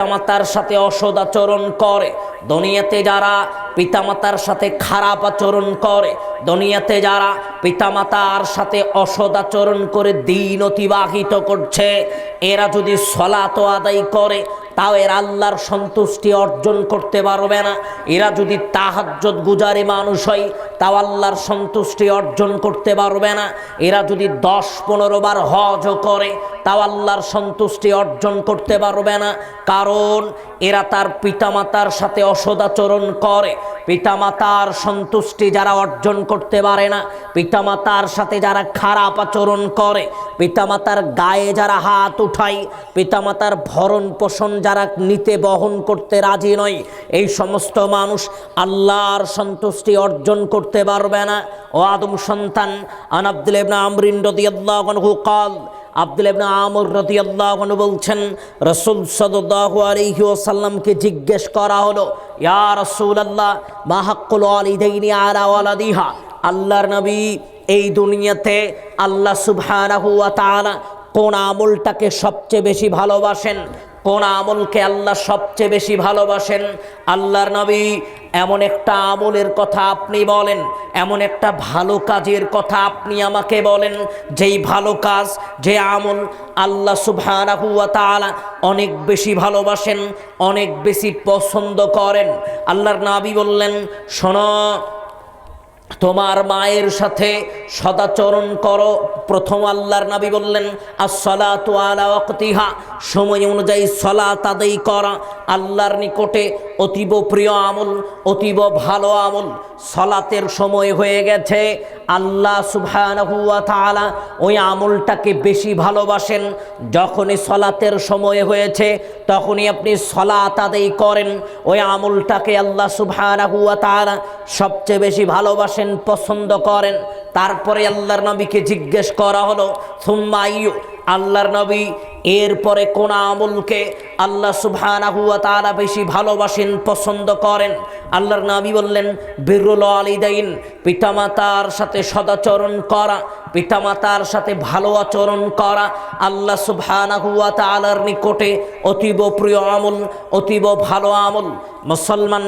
পিতামাতার সাথে অসৎ আচরণ করে, দুনিয়াতে যারা পিতামাতার সাথে খারাপ আচরণ করে, দুনিয়াতে যারা পিতামাতার সাথে অসৎ আচরণ করে দিন অতিবাহিত করছে, এরা যদি সালাত আদায় করে তাও এরা আল্লাহর সন্তুষ্টি অর্জন করতে পারবে না। এরা যদি তাহাজ্জুদ গুজারি মানুষ হয় তাও আল্লাহর সন্তুষ্টি অর্জন করতে পারবে না। এরা যদি 10-15 বার হজ করে তাও আল্লাহর সন্তুষ্টি অর্জন করতে পারবে না। কারণ এরা তার পিতামাতার সাথে অসদাচরণ করে। পিতামাতার সন্তুষ্টি যারা অর্জন করতে পারে না, পিতামাতার সাথে যারা খারাপ আচরণ করে, পিতামাতার গায়ে যারা হাত উঠায়, পিতামাতার ভরণ পোষণ যারা নিতে বহন করতে রাজি নয়, এই সমস্ত মানুষ আল্লাহর সন্তুষ্টি অর্জন করতে পারবে না। ও আদম সন্তান, আন আব্দুল্লাহ ইবনে আমর রাদিয়াল্লাহু আনহু قال, আব্দুল্লাহ ইবনে আমর রাদিয়াল্লাহু আনহু বলছেন, রাসূল সাল্লাল্লাহু আলাইহি ওয়াসাল্লামকে জিজ্ঞেস করা হলো, ইয়া রাসূলুল্লাহ মা হাক্কুল ওয়ালিদাইনি আলা ওয়ালাদিহা। আল্লাহর নবী, এই দুনিয়াতে আল্লাহ সুবহানাহু ওয়া তাআলা কোন আমলটাকে সবচেয়ে বেশি ভালোবাসেন? কোন আমলকে আল্লাহ সবচেয়ে বেশি ভালোবাসেন? আল্লাহর নবী, এমন একটা আমলের কথা আপনি বলেন, এমন একটা ভালো কাজের কথা আপনি আমাকে বলেন, যেই ভালো কাজ, যে আমল আল্লাহ সুবহানাহু ওয়া তাআলা অনেক বেশি ভালোবাসেন, অনেক বেশি পছন্দ করেন। আল্লাহর নবী বললেন, শোনো, তোমার মায়ের সাথে সদাচরণ করো। প্রথম আল্লাহর নবী বললেন, আসসালাতু আলা ওয়াক্তিহা, সময় অনুযায়ী সালাত আদায় করা আল্লাহর নিকটে অতীব প্রিয় আমল, অতীব ভালো আমল। সালাতের সময় হয়ে গেছে, আল্লাহ সুবহানাহু ওয়া তাআলা ওই আমলটাকে বেশি ভালোবাসেন। যখনই সালাতের সময় হয়েছে তখনই আপনি সালাত আদায় করেন, ওই আমলটাকে আল্লাহ সুবহানাহু ওয়া তাআলা সবচেয়ে বেশি ভালোবাসেন, পছন্দ করেন। তারপরে আল্লাহর নবীকে জিজ্ঞেস করা হলো, সুম্মা আইয়ু, আল্লাহর নবী এরপরে কোন আমলকে আল্লাহ সুবহানাহু ওয়া তাআলা বেশি ভালোবাসেন, পছন্দ করেন? আল্লাহর নবী বললেন, বিররুল ওয়ালিদাইন, পিতামাতার সাথে সদাচরণ করা, পিতামাতার সাথে ভালো আচরণ করা আল্লাহ সুবহানাহু ওয়া তাআলার নিকটে অতীব প্রিয় আমল, অতীব ভালো আমল। মুসলমান,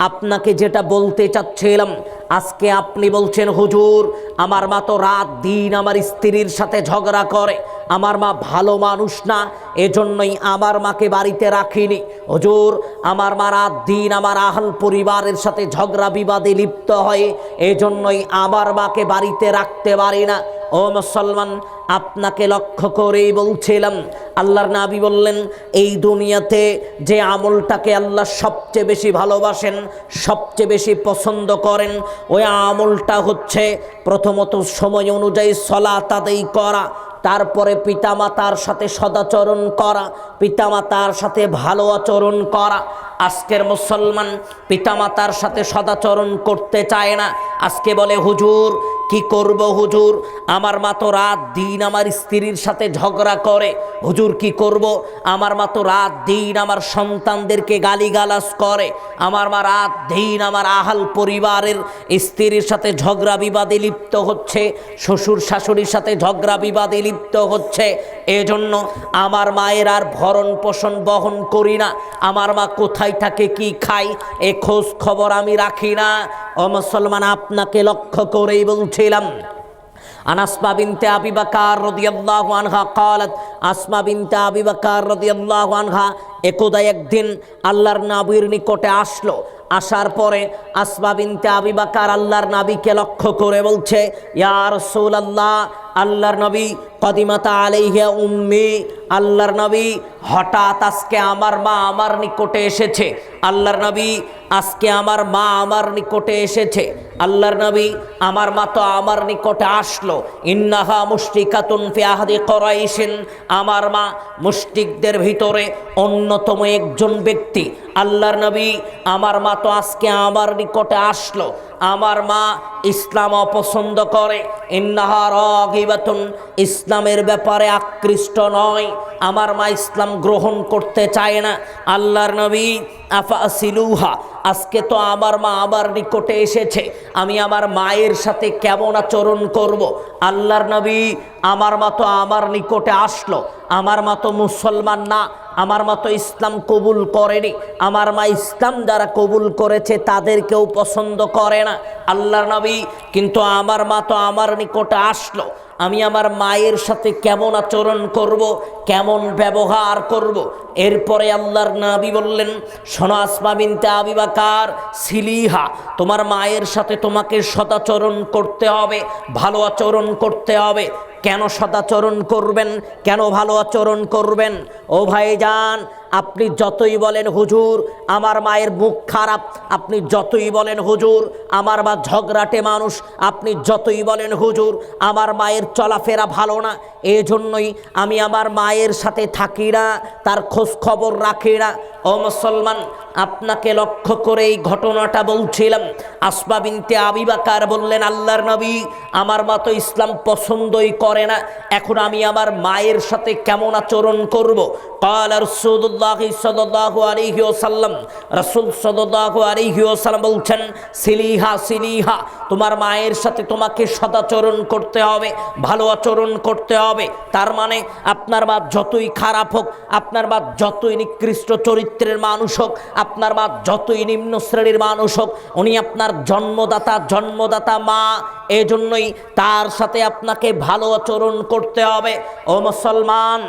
আপনাকে যেটা বলতে চাচ্ছিলাম, আজকে আপনি বলছেন, হুজুর আমার মা তো রাত দিন আমার স্ত্রীর সাথে ঝগড়া করে, আমার মা ভালো মানুষ না, এজন্যই আমার মাকে বাড়িতে রাখিনি। হুজুর আমার মা রাত দিন আমার আহল পরিবারের সাথে ঝগড়া বিবাদে লিপ্ত হয়, এজন্যই আমার মাকে বাড়িতে রাখতে পারি না। ও মুসলমান, আপনাকে লক্ষ্য করেই বলছিলাম, আল্লাহর নবী বললেন, এই দুনিয়াতে যে আমলটাকে আল্লাহ সবচেয়ে বেশি ভালোবাসেন, সবচেয়ে বেশি পছন্দ করেন, ওই আমলটা হচ্ছে প্রথমত সময় অনুযায়ী সালাত আদায় করা, তারপরে পিতামাতার সাথে সদাচরণ করা, পিতামাতার সাথে ভালো আচরণ করা। আজকের মুসলমান পিতামাতার সাথে সদাচরণ করতে চায় না। আজকে বলে, হুজুর কি করব, হুজুর আমার মা তো রাত দিন আমার স্ত্রীর সাথে ঝগড়া করে, হুজুর কি করব, আমার মা তো রাত দিন আমার সন্তানদেরকে গালিগালাজ করে, আমার মা রাত দিন আমার আহাল পরিবারের স্ত্রীর সাথে ঝগড়া বিবাদে লিপ্ত হচ্ছে, শ্বশুর শাশুড়ির সাথে ঝগড়া বিবাদে লিপ্ত হচ্ছে, এজন্য আমার মায়ের আর ভরণ পোষণ বহন করি না, আমার মা কোথায় থাকে, কি খায়, এ খোঁজ খবর আমি রাখি না। ও মুসলমান, আপনাকে লক্ষ্য করেই বলছিলাম। আসমা বিনতে আবি বকর রাদিয়াল্লাহু আনহা قالت, আসমা বিনতে আবি বকর রাদিয়াল্লাহু আনহা একদা একদিন আল্লাহর নবীর নিকটে আসলো। আসার পরে আসমা বিনতে আবি বকর আল্লাহর নবীকে লক্ষ্য করে বলছে, ইয়া রাসূলুল্লাহ, আল্লাহর নবী, কদিমাতা আলাইহা উম্মি, আল্লাহর নবী হঠাৎ আজকে আমার মা আমার নিকটে এসেছে। আল্লাহর নবী, আজকে আমার মা আমার নিকটে এসেছে। আল্লাহর নবী, আমার মা তো আমার নিকটে আসলো। ইন্নাহা মুশরিকাতুন ফি আহদি কুরাইশিন, আমার মা মুশরিকদের ভিতরে অন্যতম একজন ব্যক্তি। আল্লাহর নবী, আমার মা তো আজকে আমার নিকটে আসলো, আমার মা ইসলাম অপছন্দ করে, ইন্নাহা রাগিবাতুন, ইসলামের ব্যাপারে আকৃষ্ট নয়, আমার মা ইসলাম গ্রহণ করতে চায় না। আল্লাহর নবী, আফাসিলুহা, আজকে তো আমার মা আমার নিকটে এসেছে, আমি আমার মায়ের সাথে কেমন আচরণ করব? আল্লাহর নবী, আমার মা তো আমার নিকটে আসলো, আমার মা তো মুসলমান না, আমার মা তো ইসলাম কবুল করেনি, আমার মা ইসলাম যারা কবুল করেছে তাদেরকেও পছন্দ করে না আল্লাহর নবী। কিন্তু আমার মা তো আমার নিকটে আসলো, আমি আমার মায়ের সাথে কেমন আচরণ করব, কেমন ব্যবহার করব। এরপরে আল্লাহর নবী বললেন, শোনো আসমা বিনতে আবি বকর সিলিহা, তোমার মায়ের সাথে তোমাকে সদাচরণ করতে হবে, ভালো আচরণ করতে হবে। কেন সদাচরণ করবেন, কেন ভালো আচরণ করবেন? ও ভাইজান, আপনি যতই বলেন হুজুর আমার মায়ের মুখ খারাপ, আপনি যতই বলেন হুজুর আমার মা ঝগড়াটে মানুষ, আপনি যতই বলেন হুজুর আমার মায়ের চলাফেরা ভালো না, এই জন্যই আমি আমার মায়ের সাথে থাকি না, তার খোঁজ খবর রাখি না। ও মুসলমান, আপনাকে লক্ষ্য করে এই ঘটনাটা বলছিলাম। আসমা বিনতে আবি বকর বললেন, আল্লাহর নবী আমার মা তো ইসলাম পছন্দই করে না, এখন আমি আমার মায়ের সাথে কেমন আচরণ করব? ক্বালা রাসূলুল্লাহ সাল্লাল্লাহু আলাইহি ওয়াসাল্লাম, রাসূল সাল্লাল্লাহু আলাইহি ওয়াসাল্লাম বলছেন, সিলিহা সিলিহা, তোমার মায়ের সাথে তোমাকে সদাচরণ করতে হবে, ভালো আচরণ করতে হবে। তার মানে আপনার মা যতই খারাপ হোক, আপনার মা যতই নিকৃষ্ট চরিত্রের মানুষ হোক, আপনার মা যতই নিম্ন শ্রেণীর মানুষ হোক, উনি আপনার জন্মদাতা মা, এজন্যই তার সাথে আপনাকে ভালো আচরণ করতে হবে। ও মুসলমান,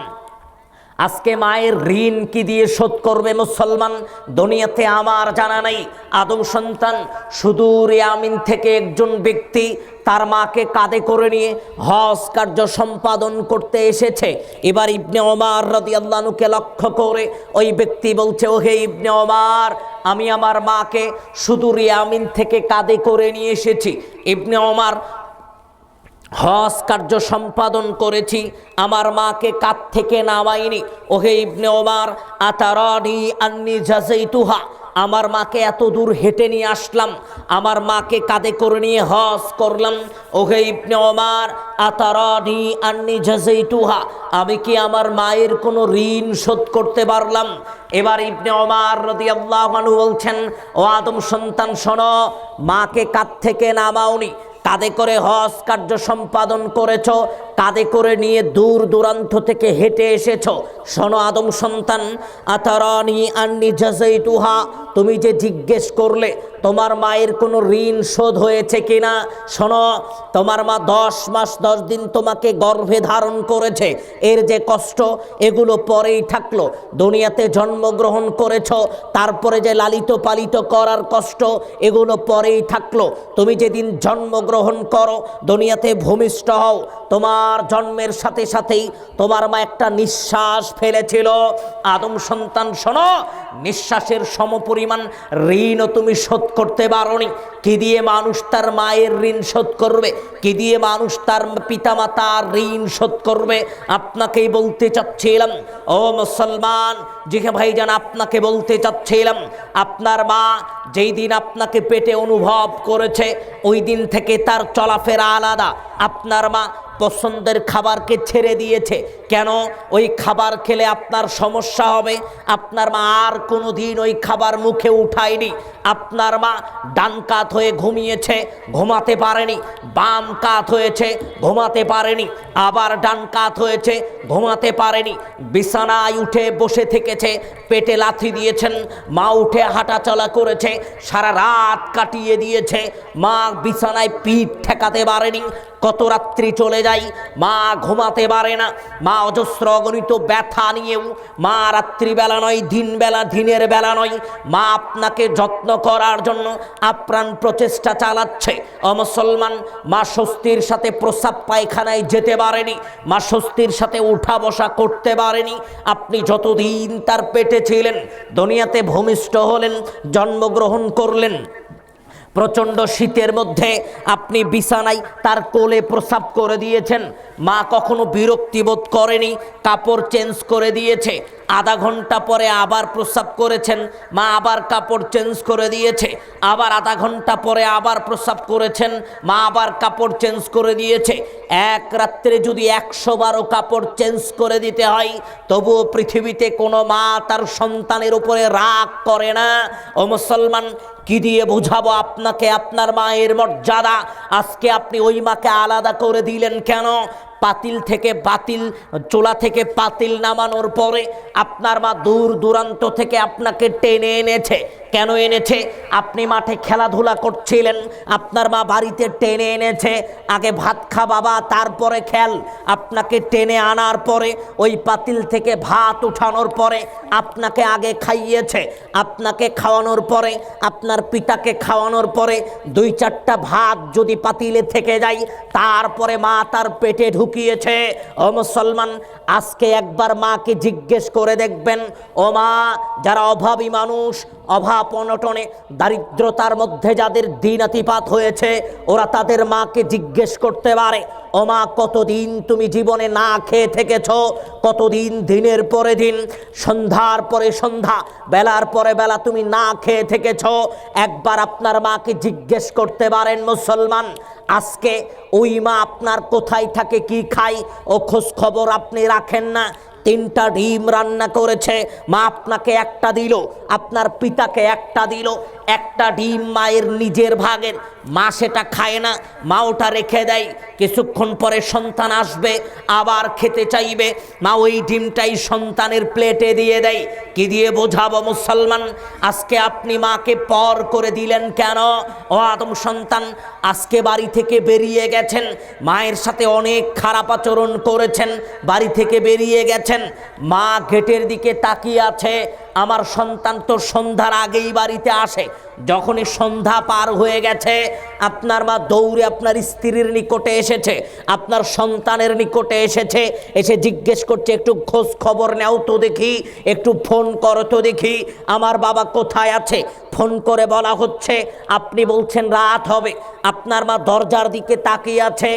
আজকে মায়ের ঋণ কি দিয়ে শোধ করবে মুসলমান? দুনিয়াতে আমার জানা নাই। আদম সন্তান সুদূর ইয়ামিন থেকে একজন ব্যক্তি তার মাকে কাঁধে করে নিয়ে হজ কার্য সম্পাদন করতে এসেছে। এবার ইবনে ওমর রাদিয়াল্লাহু আনহুকে লক্ষ্য করে ওই ব্যক্তি বলছে, ওহে ইবনে ওমর, আমি আমার মাকে সুদূর ইয়ামিন থেকে কাঁধে করে নিয়ে এসেছি। ইবনে ওমর হজ কার্য সম্পাদন করেছি, আমার মাকে কাঁধ থেকে নামাইনি। ওহে ইবনে ওমর, আতারানি আন্নি জাযাইতুহা, আমার মাকে এত দূর হেঁটে নিয়ে আসলাম, আমার মাকে কাঁধে করে নিয়ে হজ করলাম। ওহে ইবনে ওমর, আতারানি আন্নি জাযাইতুহা, আমি কি আমার মায়ের কোনো ঋণ শোধ করতে পারলাম? এবার ইবনে ওমর রাদিয়াল্লাহু আনহু বলছেন, ও আদম সন্তান শোনো, মাকে কাঁধ থেকে নামাওনি, কাঁধে করে হজ কার্য সম্পাদন করেছ, কাঁধে করে নিয়ে দূর দূরান্ত থেকে হেঁটে এসেছ। শোনো আদম সন্তান, আতারানি আন্নি জাযাইতুহা, তুমি যে জিজ্ঞেস করলে তোমার মায়ের কোনো ঋণ শোধ হয়েছে কিনা, শোনো, তোমার মা 10 মাস 10 দিন তোমাকে গর্ভে ধারণ করেছে, এর যে কষ্ট এগুলো পরেই থাকলো। দুনিয়াতে জন্মগ্রহণ করেছ, তারপরে যে লালিত পালিত করার কষ্ট এগুলো পরেই থাকলো। তুমি যেদিন জন্মগ্রহণ করো, দুনিয়াতে ভূমিষ্ঠ হও, তোমার জন্মের সাথে সাথেই তোমার মা একটা নিঃশ্বাস ফেলেছিল। আদম সন্তান শোনো, নিঃশ্বাসের সমপরিমাণ ঋণও তুমি শোধ করতে পারোনি। কি দিয়ে মানুষ তার মায়ের ঋণ শোধ করবে? কি দিয়ে মানুষ তার পিতামাতার ঋণ শোধ করবে? আপনাকেই বলতে চাচ্ছিলাম ও মুসলমান, জি হ্যাঁ ভাইজান, আপনাকে বলতে চাচ্ছিলাম, আপনার মা যেই দিন আপনাকে পেটে অনুভব করেছে ওই দিন থেকে তার চলাফেরা আলাদা। আপনার মা পছন্দের খাবারকে ছেড়ে দিয়েছে। কেন? ওই খাবার খেলে আপনার সমস্যা হবে। আপনার মা আর কোনো দিন ওই খাবার মুখে উঠায়নি। আপনার মা ডান কাত হয়ে ঘুমিয়েছে, ঘুমাতে পারেনি, বাম কাত হয়েছে, ঘুমাতে পারেনি, আবার ডান কাত হয়েছে, ঘুমাতে পারেনি, বিছানায় উঠে বসে থেকেছে, পেটে লাথি দিয়েছেন, মা উঠে হাঁটাচলা করেছে, সারা রাত কাটিয়ে দিয়েছে, মা বিছানায় পিঠ ঠেকাতে পারেনি। কত রাত্রি চলে যায়, মা ঘুমাতে পারে না, মা অজস্র অগণিত ব্যথা নিয়েও মা রাত্রিবেলা নয়, দিনের বেলা নয়, মা আপনাকে যত্ন করার জন্য আপ্রাণ প্রচেষ্টা চালাচ্ছে। ও মুসলমান, মা স্বস্তির সাথে প্রস্রাব পায়খানায় যেতে পারেনি, মা স্বস্তির সাথে উঠা বসা করতে পারেনি। আপনি যতদিন তার পেটে ছিলেন, দুনিয়াতে ভূমিষ্ঠ হলেন, জন্মগ্রহণ করলেন, প্রচণ্ড শীতের মধ্যে আপনি বিছানায় তার কোলে প্রস্রাব করে দিয়েছেন, মা কখনো বিরক্তি বোধ করেনি, কাপড় চেঞ্জ করে দিয়েছে। আধা ঘন্টা পরে আবার প্রস্রাব করেছেন, মা আবার কাপড় চেঞ্জ করে দিয়েছে। আবার আধা ঘন্টা পরে আবার প্রস্রাব করেছেন, মা আবার কাপড় চেঞ্জ করে দিয়েছে। এক রাত্রে যদি 100 বারও কাপড় চেঞ্জ করে দিতে হয়, তবুও পৃথিবীতে কোনো মা তার সন্তানের উপরে রাগ করে না। ও মুসলমান, কি দিয়ে বোঝাবো আপনাকে আপনার মায়ের মর্যাদা? আজকে আপনি ওই মাকে আলাদা করে দিলেন কেন? পাতিল থেকে বাতিল, চুলা থেকে পাতিল নামানোর পরে আপনার মা দূর দূরান্ত থেকে আপনাকে টেনে এনেছে। কেন এনেছে? আপনি মাঠে খেলাধুলা করছিলেন, আপনার মা বাড়িতে টেনে এনেছে, আগে ভাত খা বাবা তারপরে খেল। আপনাকে টেনে আনার পরে ওই পাতিল থেকে ভাত উঠানোর পরে আপনাকে আগে খাইয়েছে। আপনাকে খাওয়ানোর পরে, আপনার পিতাকে খাওয়ানোর পরে 2-4টা ভাত যদি পাতিলে থেকে যায়, তারপরে মা তার পেটে ঢুকিয়েছে। ও মুসলমান, আজকে একবার মাকে জিজ্ঞেস করে দেখবেন, ও মা, যারা অভাবী মানুষ, অভাব অনটনে দারিদ্রতার মধ্যে যাদের দিনাতিপাত হয়েছে, ওরা তাদের মাকে জিজ্ঞেস করতে পারে, ও মা, কতদিন তুমি জীবনে না খেয়ে থেকেছ? কতদিন দিনের পরে দিন, সন্ধ্যার পরে সন্ধ্যা, বেলার পরে বেলা তুমি না খেয়ে থেকেছ? একবার আপনার মাকে জিজ্ঞেস করতে পারেন মুসলমান। আজকে ওই মা আপনার কোথায় থাকে, কি খায়, ও খোঁজ খবর আপনি রাখেন না। 3টা ডিম রান্না করেছে, মা আপনাকে একটা দিল, আপনার পিতাকে একটা দিল। একটা ডিম মায়ের নিজের ভাগের, মা সেটা খায় না, মা ওটা রেখে দেয়। কিছুক্ষণ পরে সন্তান আসবে, আবার খেতে চাইবে, মা ওই ডিমটাই সন্তানের প্লেটে দিয়ে দেয়। কি দিয়ে বোঝাবো মুসলমান? আজকে আপনি মাকে পর করে দিলেন কেন? ও আদম সন্তান, আজকে বাড়ি থেকে বেরিয়ে গেছেন, মায়ের সাথে অনেক খারাপ আচরণ করেছেন, বাড়ি থেকে বেরিয়ে গেছেন, মা গেটের দিকে তাকিয়ে আছে। আমার সন্তান তো সন্ধ্যার আগেই বাড়িতে আসে। যখনই সন্ধ্যা পার হয়ে গেছে, আপনার মা দৌড়ে আপনার স্ত্রীর নিকটে এসেছে, আপনার সন্তানের নিকটে এসেছে, এসে জিজ্ঞেস করছে, একটু খোঁজ খবর নাও তো দেখি, একটু ফোন করো তো দেখি আমার বাবা কোথায় আছে। ফোন করে বলা হচ্ছে, আপনি বলছেন রাত হবে, আপনার মা দরজার দিকে তাকিয়ে আছে।